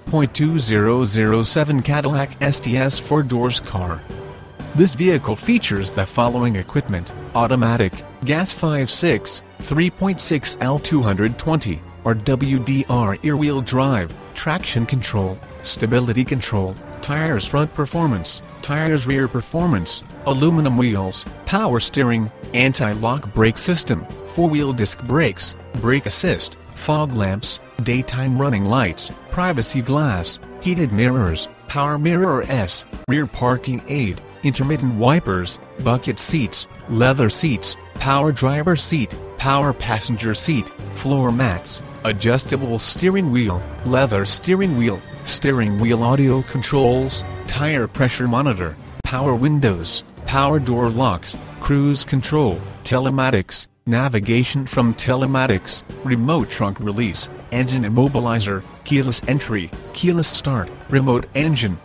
2.2007 Cadillac STS 4-doors car. This vehicle features the following equipment: automatic, gas 5.6, 3.6 L220, or WDR rear-wheel drive, traction control, stability control, tires front performance, tires rear performance, aluminum wheels, power steering, anti-lock brake system, 4-wheel disc brakes, brake assist, fog lamps, daytime running lights, privacy glass, heated mirrors, power mirrors, rear parking aid, intermittent wipers, bucket seats, leather seats, power driver seat, power passenger seat, floor mats, adjustable steering wheel, leather steering wheel audio controls, tire pressure monitor, power windows, power door locks, cruise control, telematics, navigation from telematics, remote trunk release, engine immobilizer, keyless entry, keyless start, remote engine,